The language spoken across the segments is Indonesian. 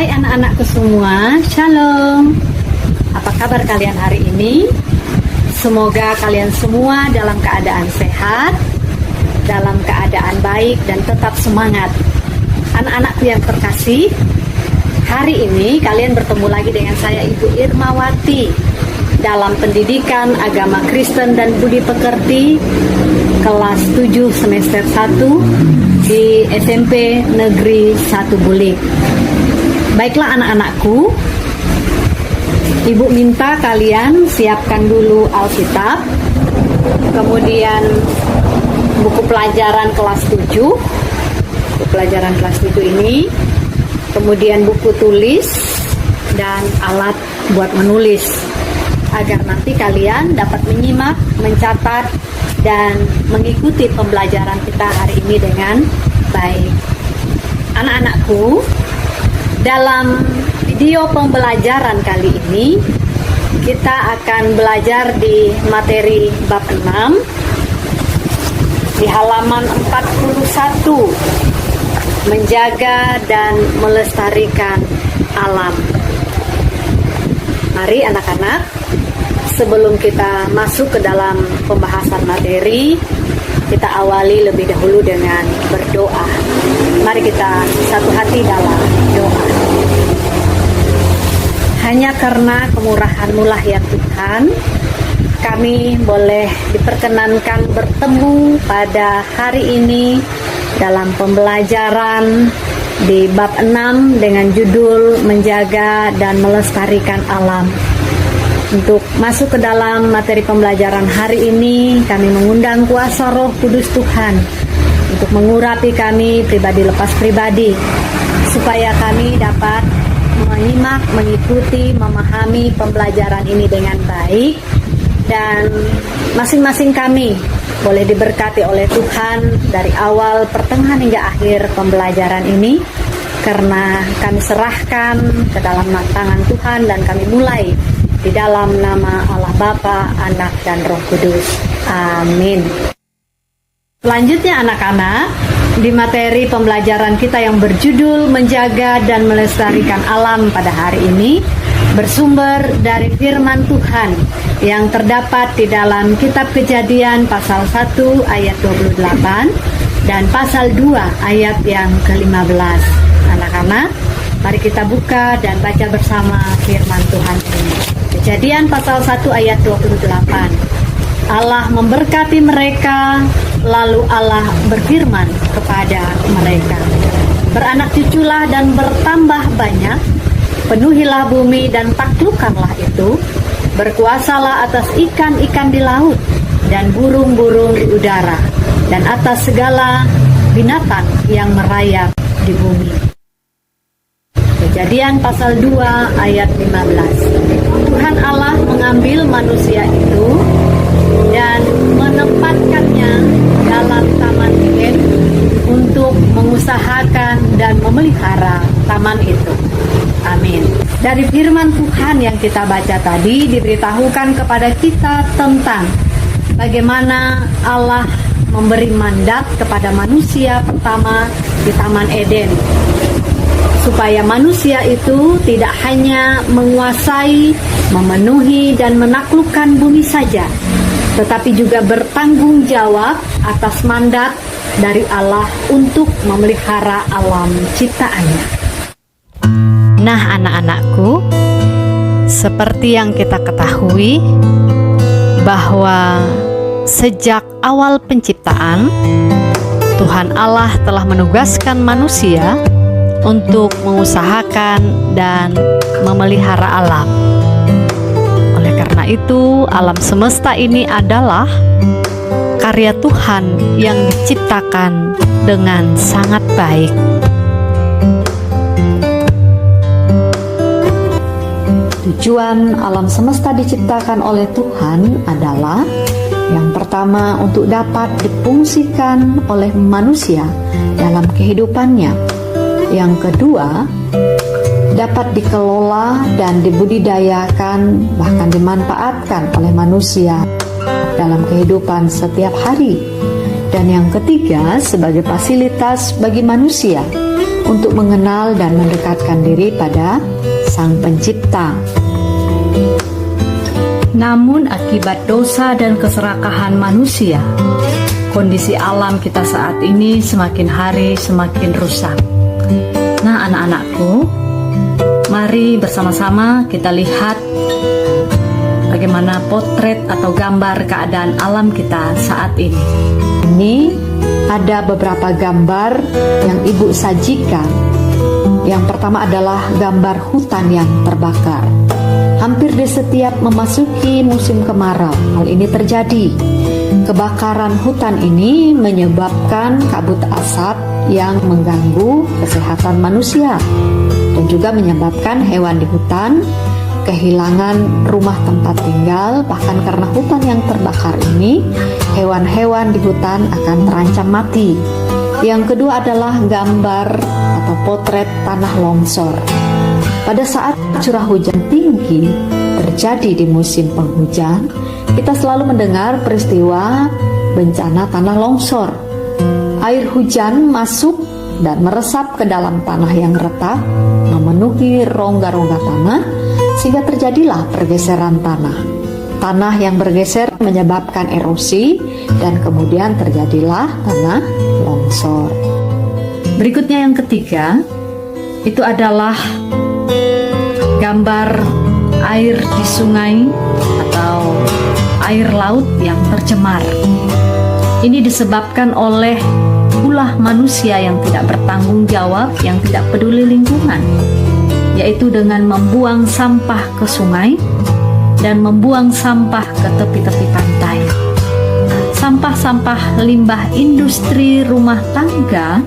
Hai anak-anakku semua, Shalom. Apa kabar kalian hari ini? Semoga kalian semua dalam keadaan sehat, dalam keadaan baik dan tetap semangat. Anak-anakku yang terkasih, hari ini kalian bertemu lagi dengan saya Ibu Irmawati dalam pendidikan agama Kristen dan Budi Pekerti kelas 7 semester 1 di SMP Negeri 1 Bulik. Baiklah anak-anakku, Ibu minta kalian siapkan dulu Alkitab, kemudian buku pelajaran kelas 7, buku pelajaran kelas 7 ini, kemudian buku tulis dan alat buat menulis, agar nanti kalian dapat menyimak, mencatat, dan mengikuti pembelajaran kita hari ini dengan baik. Anak-anakku, dalam video pembelajaran kali ini kita akan belajar di materi bab 6 di halaman 41, menjaga dan melestarikan alam. Mari anak-anak, sebelum kita masuk ke dalam pembahasan materi, kita awali lebih dahulu dengan berdoa. Mari kita satu hati dalam doa. Hanya karena kemurahan-Mu lah ya Tuhan, kami boleh diperkenankan bertemu pada hari ini dalam pembelajaran di bab 6 dengan judul Menjaga dan Melestarikan Alam. Untuk masuk ke dalam materi pembelajaran hari ini, kami mengundang kuasa Roh Kudus Tuhan untuk mengurapi kami pribadi lepas pribadi, supaya kami dapat menyimak, mengikuti, memahami pembelajaran ini dengan baik, dan masing-masing kami boleh diberkati oleh Tuhan dari awal, pertengahan hingga akhir pembelajaran ini, karena kami serahkan ke dalam tangan Tuhan dan kami mulai di dalam nama Allah Bapa, Anak, dan Roh Kudus. Amin. Selanjutnya anak-anak, di materi pembelajaran kita yang berjudul Menjaga dan Melestarikan Alam pada hari ini, bersumber dari firman Tuhan yang terdapat di dalam kitab Kejadian pasal 1 ayat 28 dan pasal 2 ayat yang ke-15. Anak-anak, mari kita buka dan baca bersama firman Tuhan ini. Kejadian pasal 1 ayat 28. Allah memberkati mereka, lalu Allah berfirman kepada mereka, beranak cuculah dan bertambah banyak, penuhilah bumi dan taklukkanlah itu, berkuasalah atas ikan-ikan di laut dan burung-burung di udara, dan atas segala binatang yang merayap di bumi. Kejadian pasal 2 ayat 15. Tuhan Allah mengambil manusia itu dan menempatkannya dalam Taman Eden untuk mengusahakan dan memelihara taman itu. Amin. Dari firman Tuhan yang kita baca tadi, diberitahukan kepada kita tentang bagaimana Allah memberi mandat kepada manusia pertama di Taman Eden, supaya manusia itu tidak hanya menguasai, memenuhi, dan menaklukkan bumi saja, tetapi juga bertanggung jawab atas mandat dari Allah untuk memelihara alam ciptaannya. Nah anak-anakku, seperti yang kita ketahui bahwa sejak awal penciptaan, Tuhan Allah telah menugaskan manusia untuk mengusahakan dan memelihara alam. Oleh karena itu, alam semesta ini adalah karya Tuhan yang diciptakan dengan sangat baik. Tujuan alam semesta diciptakan oleh Tuhan adalah yang pertama, untuk dapat difungsikan oleh manusia dalam kehidupannya. Yang kedua, dapat dikelola dan dibudidayakan, bahkan dimanfaatkan oleh manusia dalam kehidupan setiap hari. Dan yang ketiga, sebagai fasilitas bagi manusia untuk mengenal dan mendekatkan diri pada Sang Pencipta. Namun akibat dosa dan keserakahan manusia, kondisi alam kita saat ini semakin hari semakin rusak. Nah, anak-anakku, mari bersama-sama kita lihat bagaimana potret atau gambar keadaan alam kita saat ini. Ini ada beberapa gambar yang Ibu sajikan. Yang pertama adalah gambar hutan yang terbakar. Hampir di setiap memasuki musim kemarau, hal ini terjadi. Kebakaran hutan ini menyebabkan kabut asap yang mengganggu kesehatan manusia dan juga menyebabkan hewan di hutan kehilangan rumah tempat tinggal. Bahkan karena hutan yang terbakar ini, hewan-hewan di hutan akan terancam mati. Yang kedua adalah gambar atau potret tanah longsor. Pada saat curah hujan tinggi terjadi di musim penghujan, kita selalu mendengar peristiwa bencana tanah longsor. Air hujan masuk dan meresap ke dalam tanah yang retak, memenuhi rongga-rongga tanah, sehingga terjadilah pergeseran tanah. Tanah yang bergeser menyebabkan erosi dan kemudian terjadilah tanah longsor. Berikutnya yang ketiga, itu adalah gambar air di sungai atau air laut yang tercemar. Ini disebabkan oleh ulah manusia yang tidak bertanggung jawab, yang tidak peduli lingkungan, yaitu dengan membuang sampah ke sungai dan membuang sampah ke tepi-tepi pantai. Sampah-sampah limbah industri rumah tangga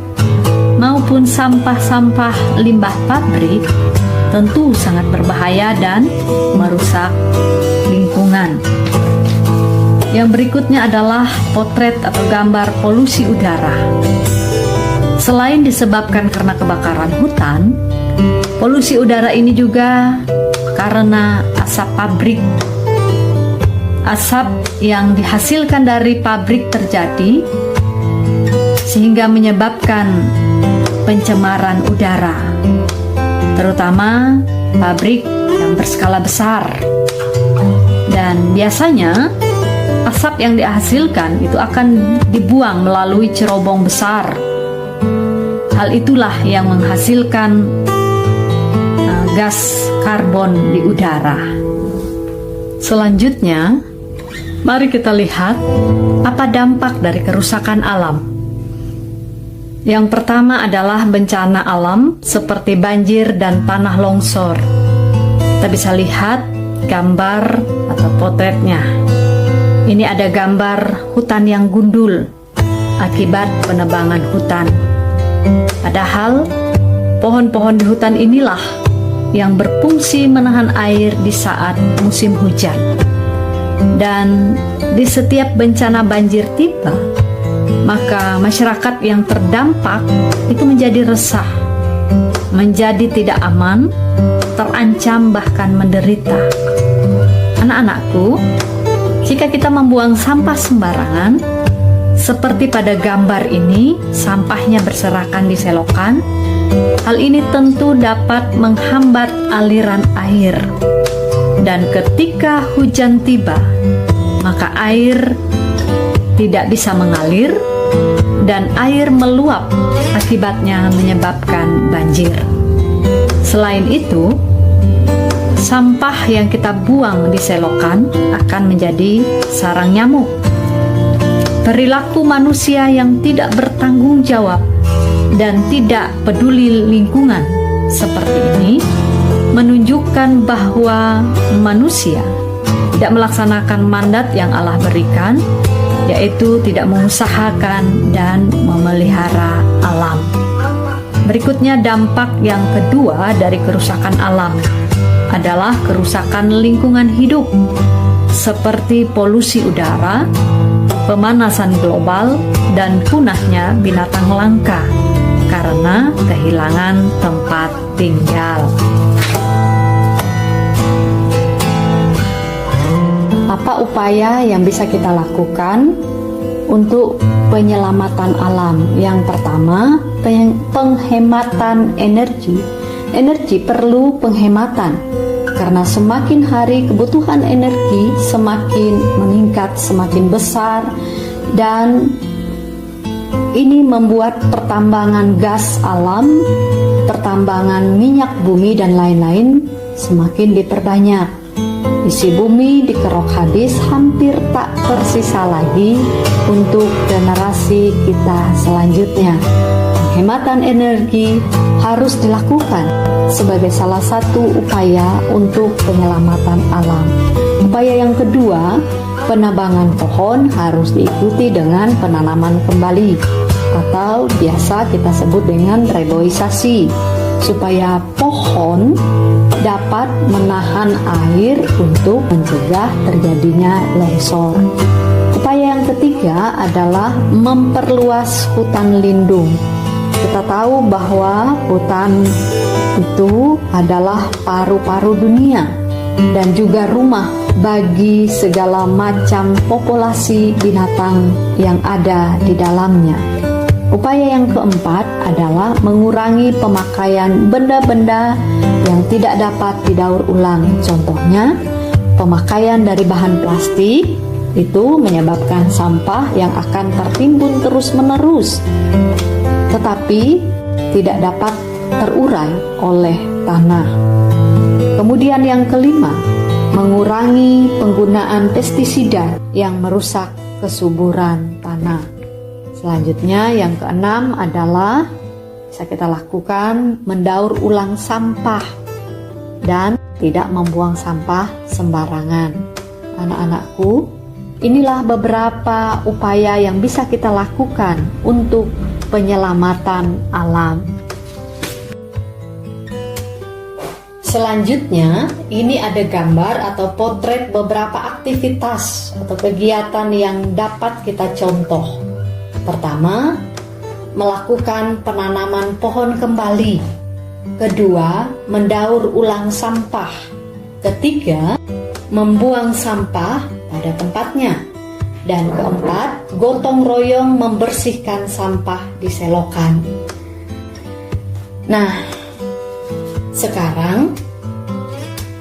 maupun sampah-sampah limbah pabrik tentu sangat berbahaya dan merusak lingkungan. Yang berikutnya adalah potret atau gambar polusi udara. Selain disebabkan karena kebakaran hutan, polusi udara ini juga karena asap pabrik. Asap yang dihasilkan dari pabrik terjadi sehingga menyebabkan pencemaran udara, terutama pabrik yang berskala besar. Dan biasanya asap yang dihasilkan itu akan dibuang melalui cerobong besar. Hal itulah yang menghasilkan gas karbon di udara. Selanjutnya, mari kita lihat apa dampak dari kerusakan alam. Yang pertama adalah bencana alam seperti banjir dan tanah longsor. Kita bisa lihat gambar atau potretnya. Ini ada gambar hutan yang gundul akibat penebangan hutan. Padahal pohon-pohon di hutan inilah yang berfungsi menahan air di saat musim hujan. Dan di setiap bencana banjir tiba, maka masyarakat yang terdampak itu menjadi resah, menjadi tidak aman, terancam bahkan menderita. Anak-anakku, jika kita membuang sampah sembarangan, seperti pada gambar ini, sampahnya berserakan di selokan, hal ini tentu dapat menghambat aliran air. Dan ketika hujan tiba, maka air tidak bisa mengalir dan air meluap, akibatnya menyebabkan banjir. Selain itu, sampah yang kita buang di selokan akan menjadi sarang nyamuk. Perilaku manusia yang tidak bertanggung jawab dan tidak peduli lingkungan seperti ini menunjukkan bahwa manusia tidak melaksanakan mandat yang Allah berikan, yaitu tidak mengusahakan dan memelihara alam. Berikutnya, dampak yang kedua dari kerusakan alam adalah kerusakan lingkungan hidup, seperti polusi udara, pemanasan global, dan punahnya binatang langka karena kehilangan tempat tinggal. Apa upaya yang bisa kita lakukan untuk penyelamatan alam. Yang pertama, penghematan energi. Energi perlu penghematan karena semakin hari kebutuhan energi semakin meningkat, semakin besar, dan ini membuat pertambangan gas alam, pertambangan minyak bumi dan lain-lain semakin diperbanyak. Isi bumi dikerok habis, hampir tak tersisa lagi untuk generasi kita selanjutnya. Penghematan energi harus dilakukan sebagai salah satu upaya untuk penyelamatan alam. Upaya yang kedua, penebangan pohon harus diikuti dengan penanaman kembali, atau biasa kita sebut dengan reboisasi, supaya pohon dapat menahan air untuk mencegah terjadinya longsor. Upaya yang ketiga adalah memperluas hutan lindung. Kita tahu bahwa hutan itu adalah paru-paru dunia dan juga rumah bagi segala macam populasi binatang yang ada di dalamnya. Upaya yang keempat adalah mengurangi pemakaian benda-benda yang tidak dapat didaur ulang. Contohnya, pemakaian dari bahan plastik itu menyebabkan sampah yang akan tertimbun terus-menerus, tetapi tidak dapat terurai oleh tanah. Kemudian yang kelima, mengurangi penggunaan pestisida yang merusak kesuburan tanah. Selanjutnya yang keenam adalah bisa kita lakukan mendaur ulang sampah dan tidak membuang sampah sembarangan. Anak-anakku, inilah beberapa upaya yang bisa kita lakukan untuk penyelamatan alam. Selanjutnya, ini ada gambar atau potret beberapa aktivitas atau kegiatan yang dapat kita contoh. Pertama, melakukan penanaman pohon kembali. Kedua, mendaur ulang sampah. Ketiga, membuang sampah pada tempatnya. Dan keempat, gotong royong membersihkan sampah di selokan. Nah, sekarang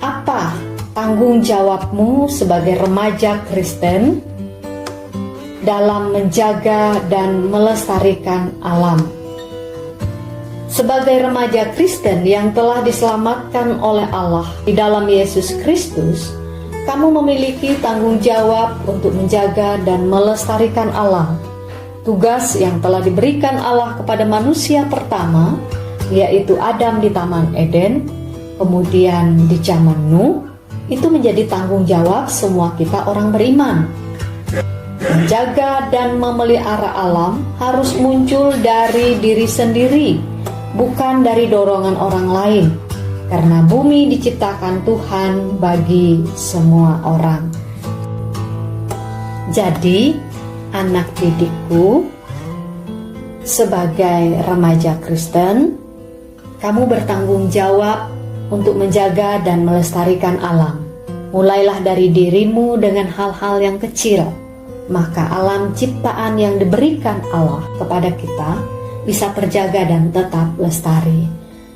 apa tanggung jawabmu sebagai remaja Kristen dalam menjaga dan melestarikan alam? Sebagai remaja Kristen yang telah diselamatkan oleh Allah di dalam Yesus Kristus, kamu memiliki tanggung jawab untuk menjaga dan melestarikan alam. Tugas yang telah diberikan Allah kepada manusia pertama, yaitu Adam di Taman Eden, kemudian di zaman Nuh, itu menjadi tanggung jawab semua kita orang beriman. Menjaga dan memelihara alam harus muncul dari diri sendiri, bukan dari dorongan orang lain, karena bumi diciptakan Tuhan bagi semua orang. Jadi, anak didikku, sebagai remaja Kristen, kamu bertanggung jawab untuk menjaga dan melestarikan alam. Mulailah dari dirimu dengan hal-hal yang kecil, maka alam ciptaan yang diberikan Allah kepada kita bisa terjaga dan tetap lestari.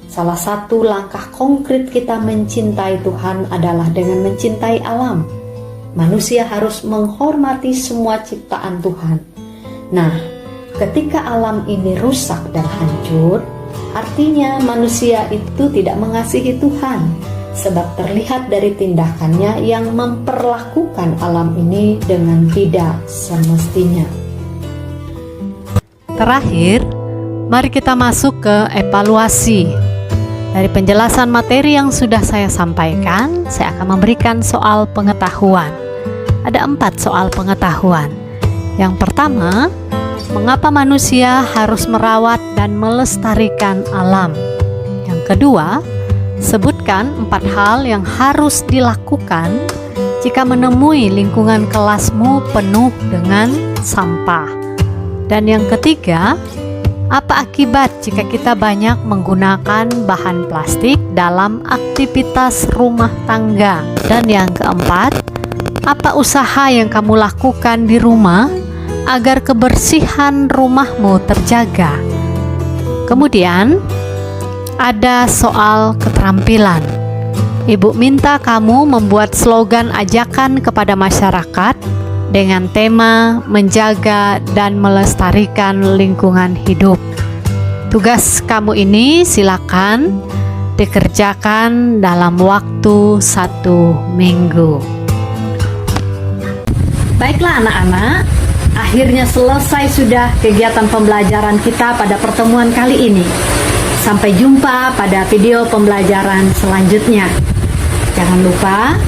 Salah satu langkah konkret kita mencintai Tuhan adalah dengan mencintai alam. Manusia harus menghormati semua ciptaan Tuhan. Nah, ketika alam ini rusak dan hancur, artinya manusia itu tidak mengasihi Tuhan, sebab terlihat dari tindakannya yang memperlakukan alam ini dengan tidak semestinya. Terakhir, mari kita masuk ke evaluasi. Dari penjelasan materi yang sudah saya sampaikan, saya akan memberikan soal pengetahuan. Ada 4 soal pengetahuan. Yang pertama, mengapa manusia harus merawat dan melestarikan alam? Yang kedua, sebutkan 4 hal yang harus dilakukan jika menemui lingkungan kelasmu penuh dengan sampah. Dan yang ketiga, apa akibat jika kita banyak menggunakan bahan plastik dalam aktivitas rumah tangga? Dan yang keempat, apa usaha yang kamu lakukan di rumah agar kebersihan rumahmu terjaga. Kemudian, ada soal keterampilan. Ibu minta kamu membuat slogan ajakan kepada masyarakat dengan tema menjaga dan melestarikan lingkungan hidup. Tugas kamu ini silakan dikerjakan dalam waktu 1 minggu. Baiklah anak-anak, akhirnya selesai sudah kegiatan pembelajaran kita pada pertemuan kali ini. Sampai jumpa pada video pembelajaran selanjutnya. Jangan lupa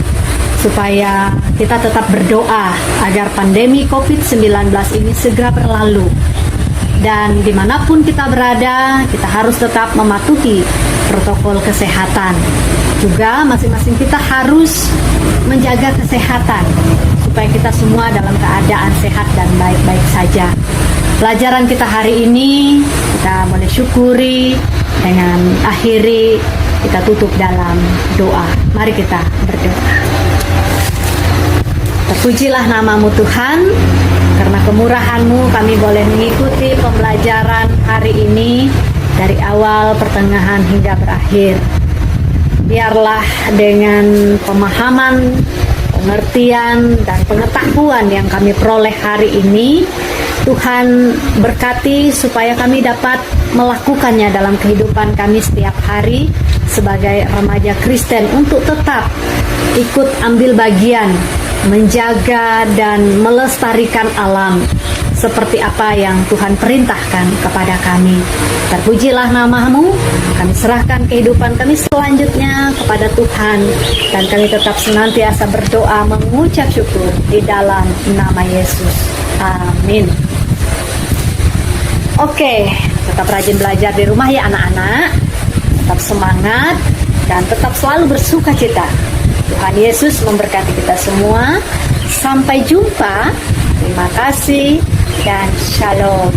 supaya kita tetap berdoa agar pandemi COVID-19 ini segera berlalu. Dan dimanapun kita berada, kita harus tetap mematuhi protokol kesehatan. Juga masing-masing kita harus menjaga kesehatan supaya kita semua dalam keadaan sehat dan baik-baik saja. Pelajaran kita hari ini kita boleh syukuri dengan akhiri kita tutup dalam doa. Mari kita berdoa. Terpujilah namamu Tuhan, karena kemurahan-Mu kami boleh mengikuti pembelajaran hari ini dari awal, pertengahan hingga berakhir. Biarlah dengan pemahaman, pengertian, dan pengetahuan yang kami peroleh hari ini, Tuhan berkati supaya kami dapat melakukannya dalam kehidupan kami setiap hari sebagai remaja Kristen untuk tetap ikut ambil bagian menjaga dan melestarikan alam seperti apa yang Tuhan perintahkan kepada kami. Terpujilah nama-Mu, kami serahkan kehidupan kami selanjutnya kepada Tuhan, dan kami tetap senantiasa berdoa mengucap syukur di dalam nama Yesus. Amin. Oke, tetap rajin belajar di rumah ya anak-anak. Tetap semangat dan tetap selalu bersuka cita. Tuhan Yesus memberkati kita semua. Sampai jumpa. Terima kasih dan shalom.